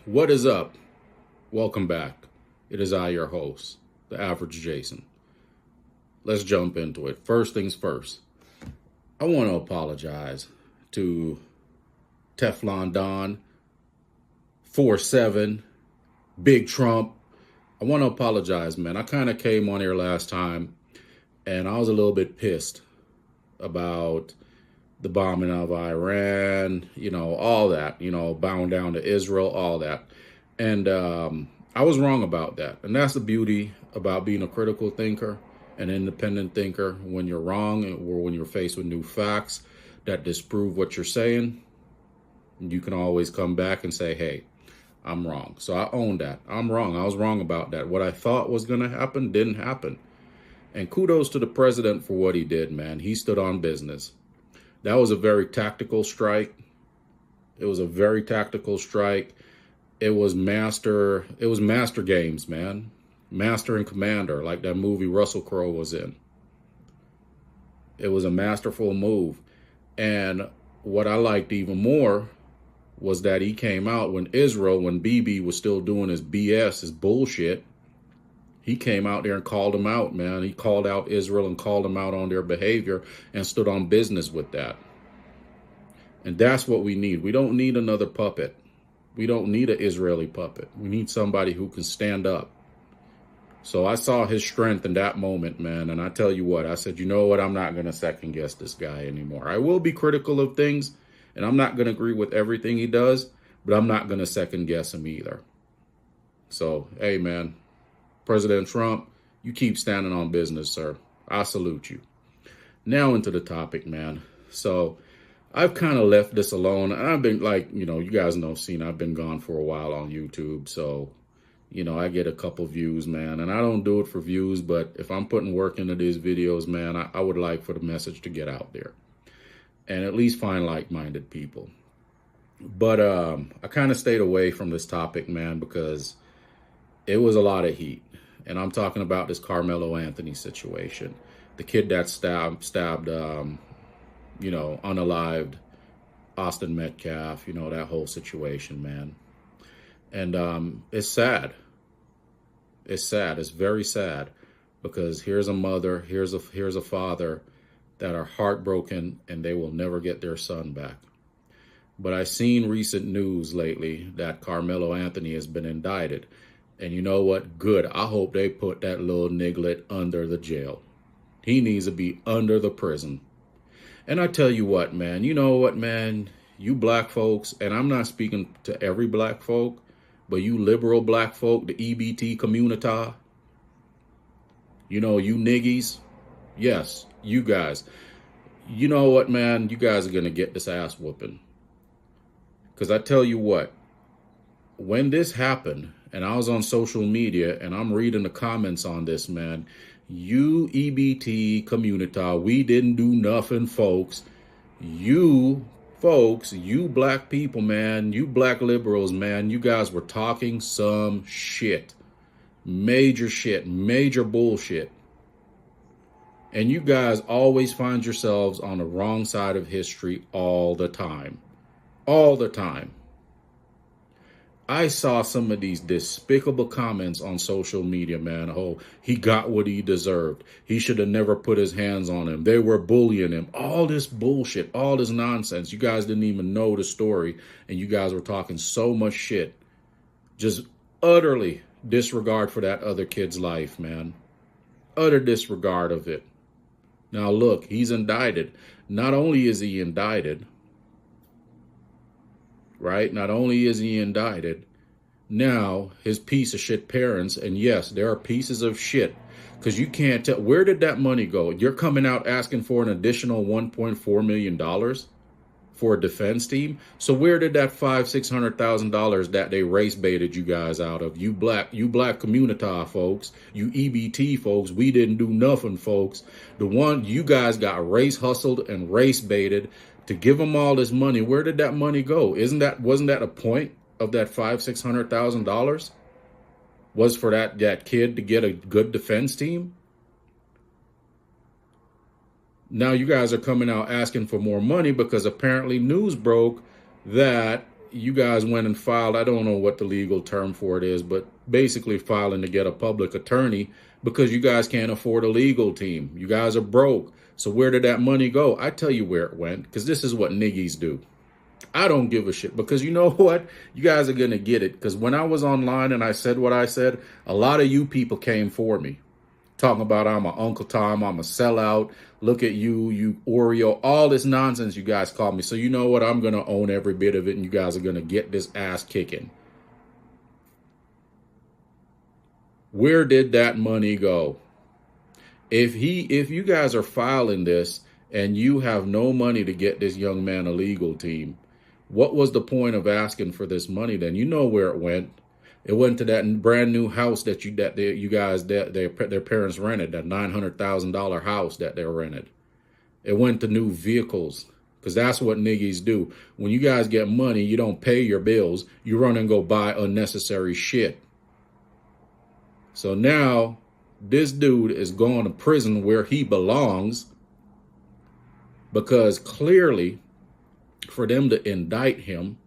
What is up? Welcome back. It is I, your host, the average Jason. Let's jump into it. First things first, I want to apologize to Teflon Don, 4-7, Big Trump. I want to apologize, man. I kind of came on here last time and I was a little bit pissed about the bombing of Iran, all that, bowing down to Israel, all that. And I was wrong about that. And that's the beauty about being a critical thinker, an independent thinker. When you're wrong or when you're faced with new facts that disprove what you're saying, you can always come back and say, hey, I'm wrong. So I own that. I'm wrong. I was wrong about that. What I thought was going to happen didn't happen. And kudos to the president for what he did, man. He stood on business. That was a very tactical strike. It was a very tactical strike. It was master games, man. Master and Commander, like that movie Russell Crowe was in. It was a masterful move. And what I liked even more was that he came out when Bibi was still doing his BS, his bullshit. He came out there and called them out, man. He called out Israel and called them out on their behavior and stood on business with that. And that's what we need. We don't need another puppet. We don't need an Israeli puppet. We need somebody who can stand up. So I saw his strength in that moment, man. And I tell you what, I said, you know what? I'm not going to second guess this guy anymore. I will be critical of things, and I'm not going to agree with everything he does, but I'm not going to second guess him either. So, hey, man. President Trump, you keep standing on business, sir. I salute you. Now into the topic, man. So I've kind of left this alone. I've been you guys know, I've been gone for a while on YouTube. So, I get a couple views, man. And I don't do it for views, but if I'm putting work into these videos, man, I would like for the message to get out there and at least find like-minded people. But I kind of stayed away from this topic, man, because it was a lot of heat. And I'm talking about this Carmelo Anthony situation. The kid that stabbed unalived Austin Metcalf, that whole situation, man. And it's sad. It's sad. It's very sad because here's a mother, here's a father that are heartbroken and they will never get their son back. But I've seen recent news lately that Carmelo Anthony has been indicted. And you know what? Good. I hope they put that little niglet under the jail. He needs to be under the prison. And I tell you what, man, you black folks, and I'm not speaking to every black folk, but you liberal black folk, the EBT community, you niggies, yes, you guys, you know what, man, you guys are going to get this ass whooping. Because I tell you what, when this happened, and I was on social media and I'm reading the comments on this, man. You EBT community, we didn't do nothing, folks. You folks, you black people, man, you black liberals, man, you guys were talking some shit. Major bullshit. And you guys always find yourselves on the wrong side of history all the time. All the time. I saw some of these despicable comments on social media, man. Oh, he got what he deserved. He should have never put his hands on him. They were bullying him. All this bullshit, all this nonsense. You guys didn't even know the story, and you guys were talking so much shit. Just utterly disregard for that other kid's life, man. Utter disregard of it. Now, look, he's indicted. Not only is he indicted, right? Not only is he indicted, now his piece of shit parents, and yes, there are pieces of shit, because you can't tell, where did that money go? You're coming out asking for an additional $1.4 million for a defense team. So where did that $600,000 that they race baited you guys out of? You black community folks, you EBT folks, we didn't do nothing, folks. The one you guys got race hustled and race baited to give them all this money. Where did that money go? Wasn't that a point of that $600,000? Was for that kid to get a good defense team? Now you guys are coming out asking for more money because apparently news broke that, you guys went and filed, I don't know what the legal term for it is, but basically filing to get a public attorney because you guys can't afford a legal team. You guys are broke. So where did that money go? I tell you where it went, because this is what niggies do. I don't give a shit, because you know what? You guys are going to get it. Because when I was online and I said what I said, a lot of you people came for me. Talking about I'm a Uncle Tom, I'm a sellout. Look at you, you Oreo, all this nonsense you guys call me. So you know what? I'm going to own every bit of it, and you guys are going to get this ass kicking. Where did that money go? If you guys are filing this and you have no money to get this young man a legal team, what was the point of asking for this money then? You know where it went. It went to that brand new house that their parents rented, that $900,000 house that they rented. It went to new vehicles, because that's what niggas do. When you guys get money, you don't pay your bills. You run and go buy unnecessary shit. So now this dude is going to prison where he belongs, because clearly for them to indict him,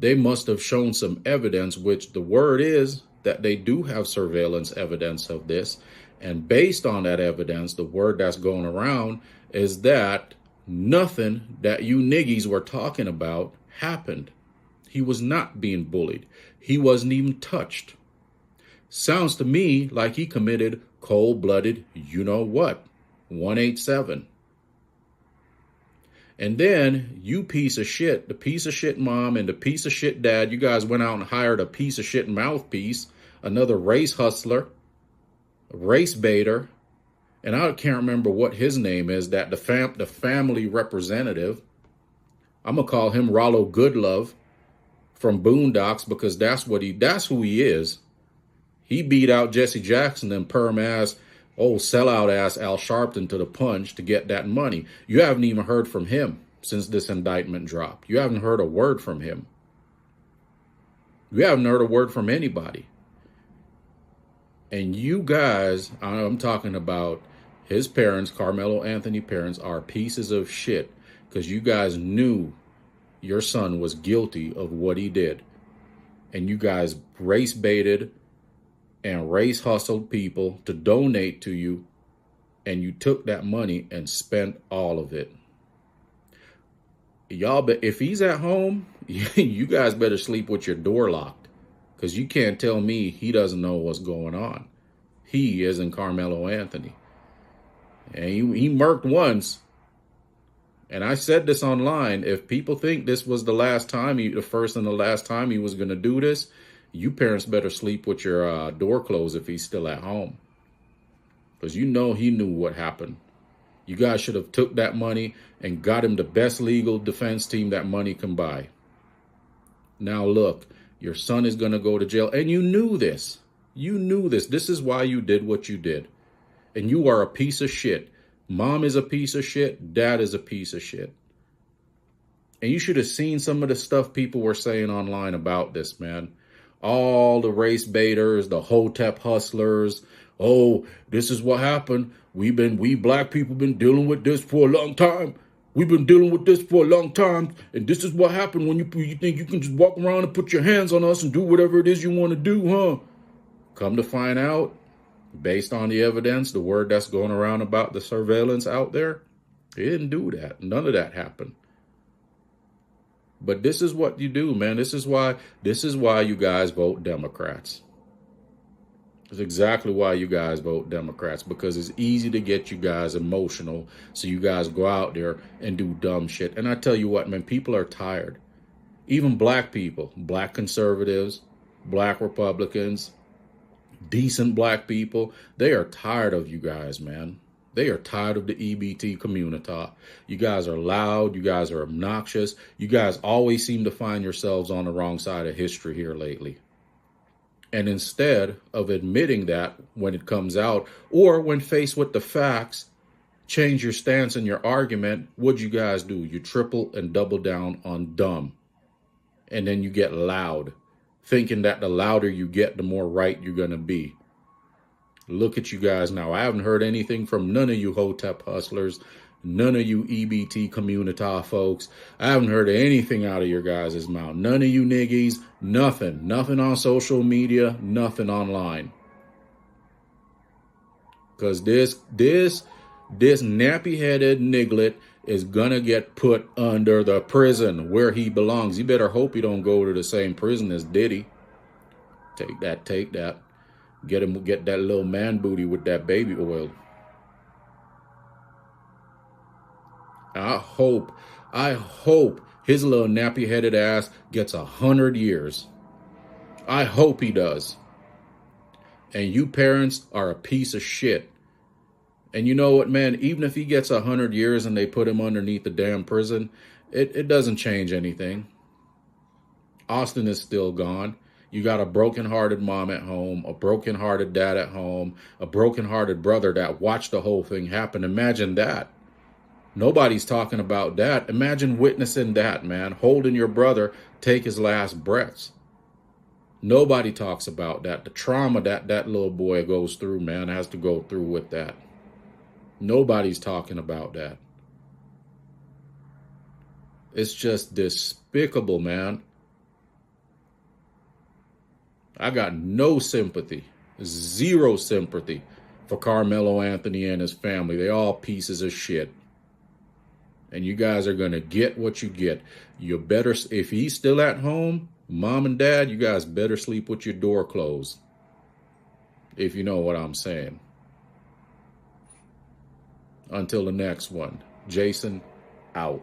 they must have shown some evidence, which the word is that they do have surveillance evidence of this. And based on that evidence, the word that's going around is that nothing that you niggies were talking about happened. He was not being bullied. He wasn't even touched. Sounds to me like he committed cold-blooded, you know what, 187. And then you piece of shit, the piece of shit mom and the piece of shit dad, you guys went out and hired a piece of shit mouthpiece, another race hustler, a race baiter, and I can't remember what his name is, that the family representative. I'm going to call him Rollo Goodlove from Boondocks, because that's who he is. He beat out Jesse Jackson and perm ass, old sellout ass Al Sharpton to the punch to get that money. You haven't even heard from him since this indictment dropped. You haven't heard a word from him. You haven't heard a word from anybody. And you guys, I'm talking about his parents, Carmelo Anthony parents, are pieces of shit, because you guys knew your son was guilty of what he did. And you guys race baited and race hustled people to donate to you, and you took that money and spent all of it. Y'all, but if he's at home, you guys better sleep with your door locked, because you can't tell me he doesn't know what's going on. He isn't Carmelo Anthony. And he murked once. And I said this online. If people think this was the first and the last time he was going to do this, you parents better sleep with your door closed if he's still at home. Because you know he knew what happened. You guys should have took that money and got him the best legal defense team that money can buy. Now look, your son is going to go to jail. And you knew this. You knew this. This is why you did what you did. And you are a piece of shit. Mom is a piece of shit. Dad is a piece of shit. And you should have seen some of the stuff people were saying online about this, man. All the race baiters, the hotep hustlers. Oh, this is what happened. We black people been dealing with this for a long time. We've been dealing with this for a long time. And this is what happened when you think you can just walk around and put your hands on us and do whatever it is you want to do, huh? Come to find out, based on the evidence, the word that's going around about the surveillance out there, he didn't do that. None of that happened. But this is what you do, man. This is why you guys vote Democrats. It's exactly why you guys vote Democrats, because it's easy to get you guys emotional. So you guys go out there and do dumb shit. And I tell you what, man, people are tired. Even black people, black conservatives, black Republicans, decent black people, they are tired of you guys, man. They are tired of the EBT community. You guys are loud. You guys are obnoxious. You guys always seem to find yourselves on the wrong side of history here lately. And instead of admitting that when it comes out, or when faced with the facts, change your stance and your argument, what'd you guys do? You triple and double down on dumb. And then you get loud, thinking that the louder you get, the more right you're going to be. Look at you guys now. I haven't heard anything from none of you hotep hustlers, None of you EBT community folks. I haven't heard anything out of your guys' mouth. None of you niggies. Nothing. Nothing on social media. Nothing online. Because this nappy-headed niglet is gonna get put under the prison where he belongs. You better hope he don't go to the same prison as Diddy. Take that, take that. Get that little man booty with that baby oil. I hope his little nappy-headed ass gets 100 years. I hope he does. And you parents are a piece of shit. And you know what, man? Even if he gets 100 years and they put him underneath the damn prison, it doesn't change anything. Austin is still gone. You got a broken-hearted mom at home, a broken-hearted dad at home, a broken-hearted brother that watched the whole thing happen. Imagine that. Nobody's talking about that. Imagine witnessing that, man. Holding your brother take his last breaths. Nobody talks about that. The trauma that little boy goes through, man, has to go through with that. Nobody's talking about that. It's just despicable, man. I got no sympathy, zero sympathy for Carmelo Anthony and his family. They all pieces of shit. And you guys are going to get what you get. You better, if he's still at home, mom and dad, you guys better sleep with your door closed. If you know what I'm saying. Until the next one, Jason out.